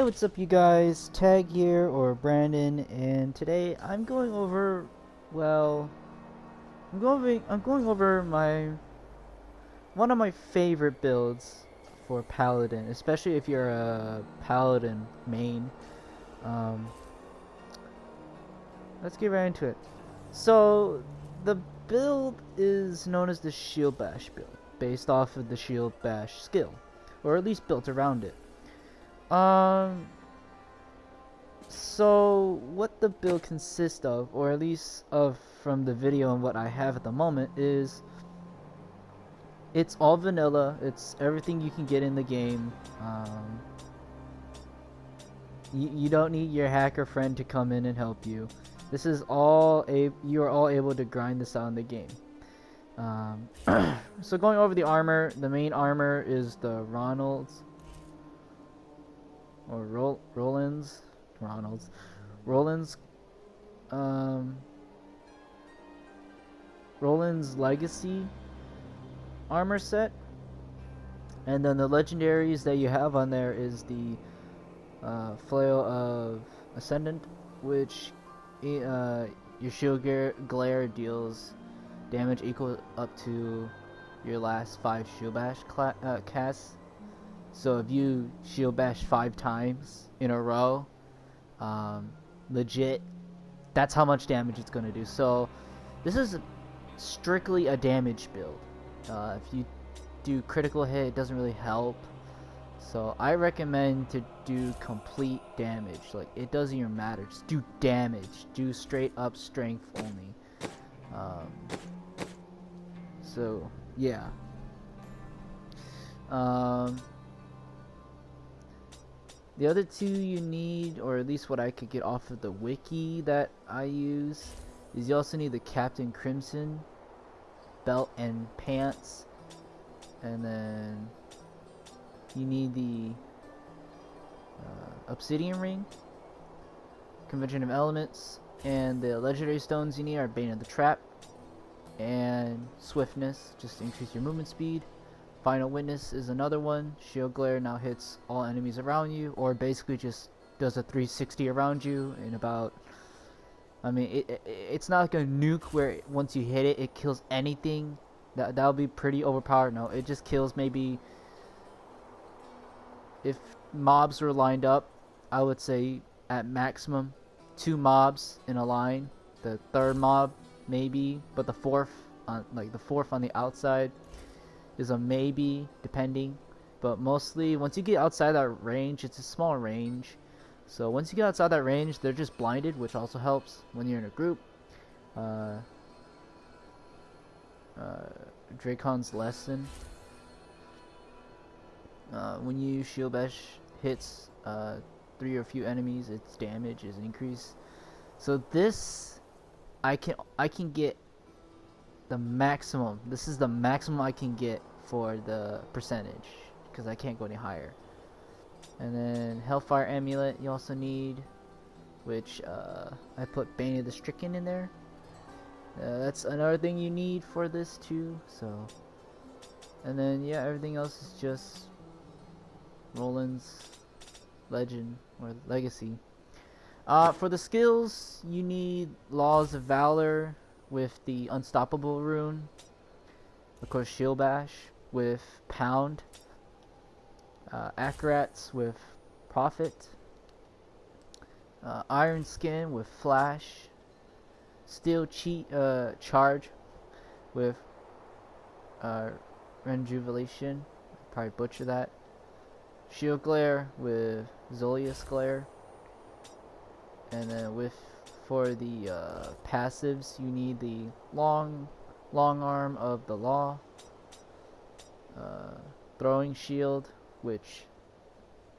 what's up, you guys? Tag here, or Brandon, and today I'm going over, well, I'm going over my one of my favorite builds for Paladin, especially if you're a Paladin main. Um, let's get right into it. So the build is known as the Shield Bash build, based off of the Shield Bash skill, or at least built around it. Um, So what the build consists of, or at least of from the video and what I have at the moment, is it's all vanilla. It's everything you can get in the game. You don't need your hacker friend to come in and help you. This is you are all able to grind this out in the game. So going over the armor, the main armor is the Ronald's or Roland's Roland's Legacy armor set, and then the legendaries that you have on there is the Flail of Ascendant, which your shield glare deals damage equal up to your last 5 shield bash casts. So if you shield bash 5 times in a row, legit, that's how much damage it's gonna do. So this is strictly a damage build. If you do critical hit, it doesn't really help. So I recommend to do complete damage. Like, it doesn't even matter. Just do damage. Do straight up strength only. So yeah. The other two you need, or at least what I could get off of the wiki that I use, is you also need the Captain Crimson belt and pants, and then you need the Obsidian Ring, Convention of Elements, and the legendary stones you need are Bane of the Trap and Swiftness, just to increase your movement speed. Final Witness is another one. Shield Glare now hits all enemies around you, or basically just does a 360 around you in about... I mean, it's not like a nuke where once you hit it, it kills anything. That'll be pretty overpowered. No, it just kills maybe... If mobs were lined up, I would say at maximum 2 mobs in a line. The third mob, maybe, but the fourth on the outside is a maybe, depending. But mostly, once you get outside that range, it's a small range. So once you get outside that range, they're just blinded, which also helps when you're in a group. Dracon's Lesson. When you shield bash hits 3 or few enemies, its damage is increased. So this, I can get the maximum. This is the maximum I can get for the percentage, because I can't go any higher. And then Hellfire Amulet you also need, which I put Bane of the Stricken in there. That's another thing you need for this too. So, and then yeah, everything else is just Roland's Legend or Legacy. For the skills, you need Laws of Valor with the Unstoppable rune, of course Shield Bash with Pound, Acrats with Prophet, Iron Skin with Flash, Steel Charge with Rejuvenation, probably butcher that, Shield Glare with Zolius Glare, and then for the passives, you need the long arm of the law, throwing shield, which,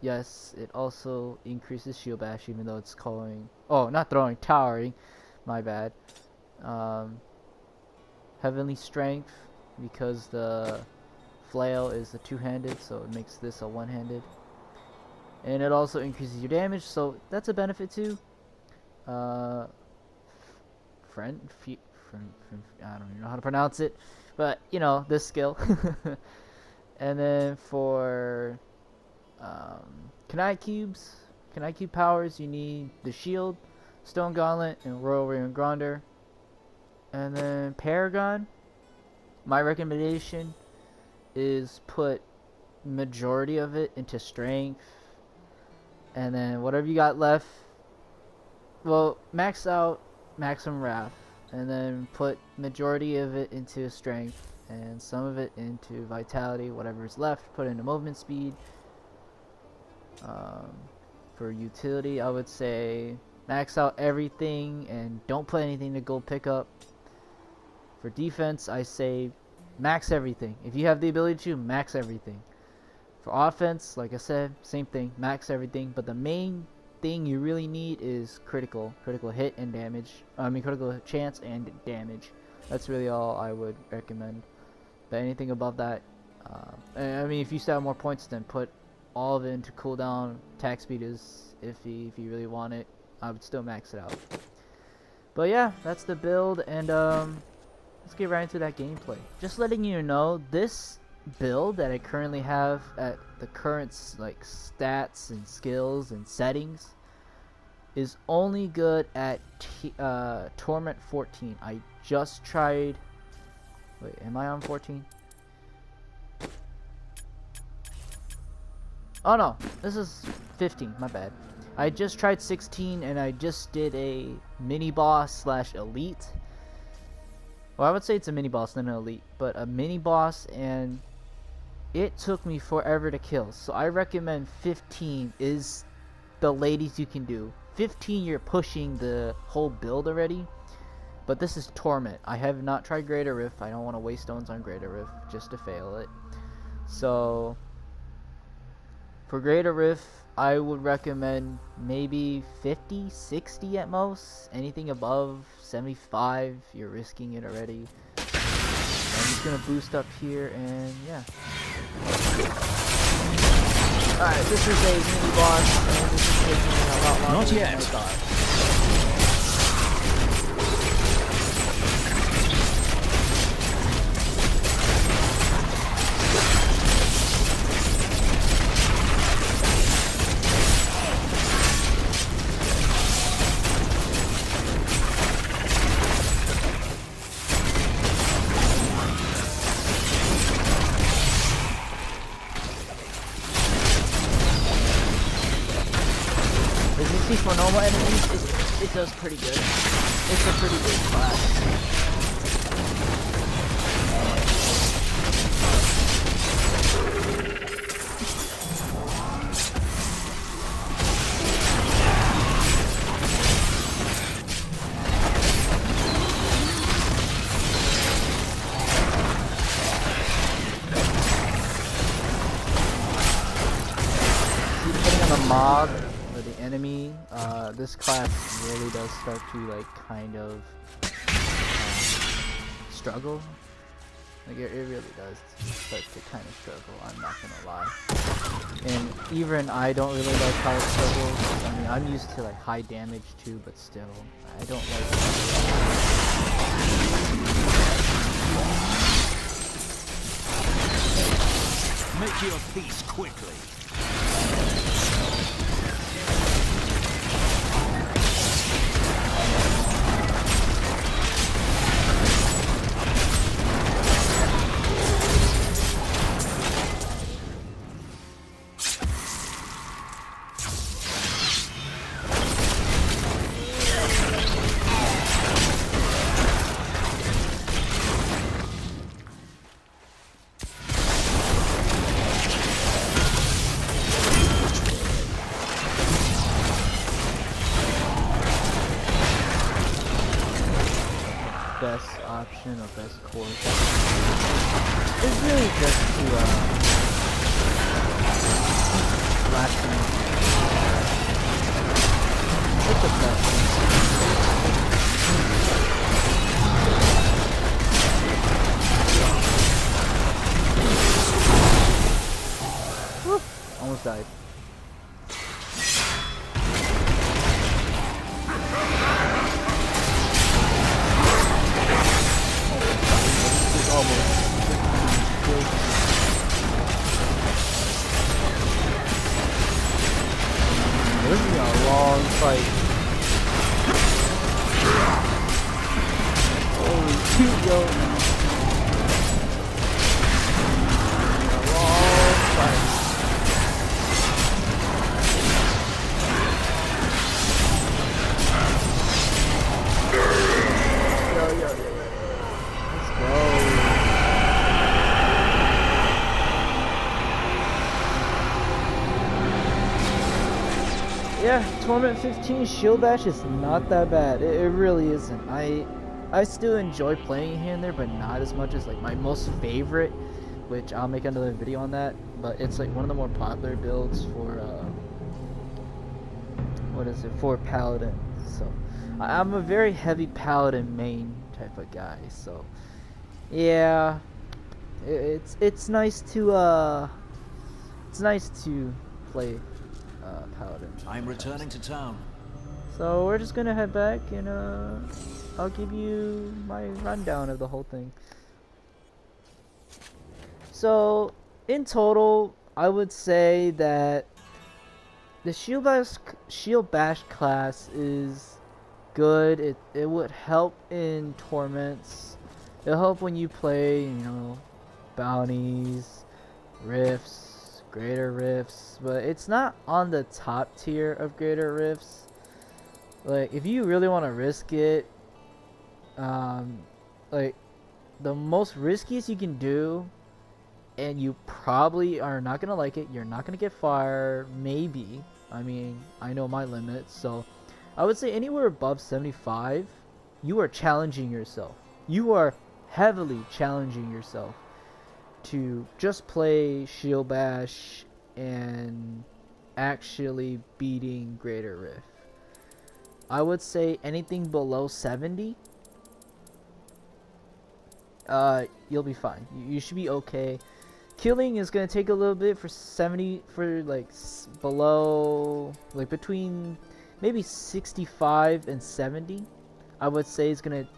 yes, it also increases shield bash, even though it's calling, not throwing, towering, my bad. Heavenly strength, because the flail is a 2-handed, so it makes this a 1-handed, and it also increases your damage, so that's a benefit too. I don't even know how to pronounce it, but you know, this skill. And then for Kanai cubes, IQ powers, you need the shield, Stone Gauntlet, and Royal Ring Gronder. And then Paragon, my recommendation is put majority of it into strength, and then whatever you got left, well, max out maximum wrath, and then put majority of it into strength and some of it into vitality. Whatever is left, put into movement speed. For utility, I would say max out everything and don't put anything to gold pickup. For defense, I say max everything. If you have the ability to, max everything. For offense, like I said, same thing, max everything. But the main thing you really need is critical hit and damage. Critical chance and damage. That's really all I would recommend. But anything above that, if you still have more points, then put all of it into cooldown. Attack speed is iffy if you really want it. I would still max it out. But yeah, that's the build, and let's get right into that gameplay. Just letting you know, this build that I currently have at the current stats and skills and settings is only good at Torment 14. I just tried. Wait, am I on 14? Oh no, this is 15, my bad. I just tried 16 and I just did a mini boss / elite. Well, I would say it's a mini boss, not an elite, but a mini boss, and it took me forever to kill. So I recommend 15 is the latest you can do. 15, you're pushing the whole build already. But this is Torment. I have not tried Greater Rift. I don't want to waste stones on Greater Rift just to fail it. So for Greater Rift, I would recommend maybe 50, 60 at most. Anything above 75, you're risking it already. I'm just gonna boost up here, and yeah. Alright, this is a mini boss, and this is taking me a lot longer than I thought. For normal enemies, it does pretty good. It's a pretty good class. Depending on the mob or the enemy, this class really does start to kind of struggle. It really does start to kind of struggle, I'm not gonna lie. And even I don't really like how it struggles. I mean, I'm used to high damage too, but still, I don't like it. Make your peace quickly. Best option or best course is really just to lasting. It's the best. Woo! Almost died. This is Yo. Wrong fight. Yo. Let's go. Yeah, Torment 15 Shield Bash is not that bad. It really isn't. I still enjoy playing here and there, but not as much as like my most favorite, which I'll make another video on that. But it's like one of the more popular builds for for Paladin. So I'm a very heavy Paladin main type of guy. So yeah, it's nice to play Paladin. I'm returning to town. So we're just gonna head back and I'll give you my rundown of the whole thing. So in total, I would say that the Shield Bash class is good. It would help in torments. It'll help when you play, you know, bounties, rifts, greater rifts, but it's not on the top tier of greater rifts. Like if you really want to risk it, like the most riskiest you can do, and you probably are not gonna like it, you're not gonna get fire, maybe. I mean, I know my limits, so I would say anywhere above 75, you are challenging yourself. You are heavily challenging yourself to just play Shield Bash and actually beating Greater Rift. I would say anything below 70, you'll be fine. You should be okay. Killing is gonna take a little bit for 70, for like below, like between maybe 65 and 70. I would say it's gonna,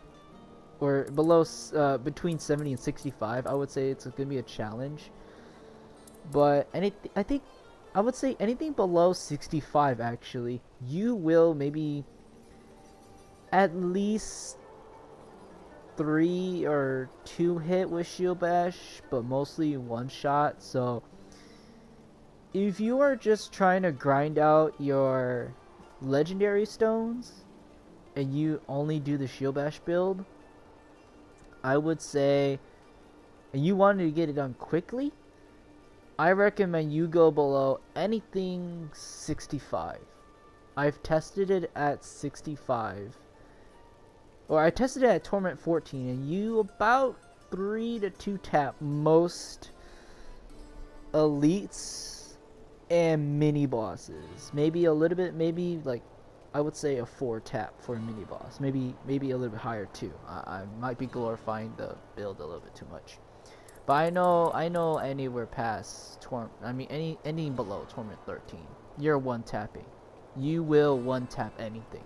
or below, between 70 and 65. I would say it's gonna be a challenge. But I would say anything below 65, actually, you will maybe at least 3 or 2 hit with Shield Bash, but mostly one shot. So if you are just trying to grind out your legendary stones and you only do the Shield Bash build, I would say, and you wanted to get it done quickly, I recommend you go below anything 65. I've tested it at 65. Or I tested it at Torment 14, and you about 3 to 2 tap most elites and mini bosses. Maybe a little bit, maybe like I would say a 4 tap for a mini boss. Maybe a little bit higher too. I might be glorifying the build a little bit too much. But I know anywhere past anything below Torment 13, you're one tapping. You will one tap anything.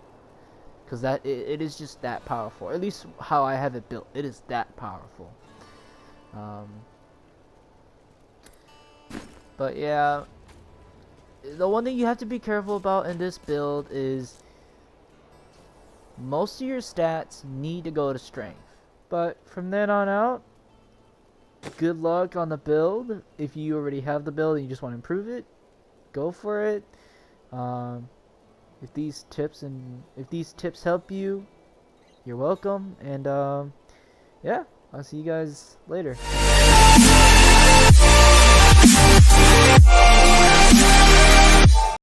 Because it is just that powerful. At least how I have it built. It is that powerful. But yeah, the one thing you have to be careful about in this build is most of your stats need to go to strength. But from then on out, good luck on the build. If you already have the build and you just want to improve it, go for it. If these tips help you, you're welcome. And yeah, I'll see you guys later.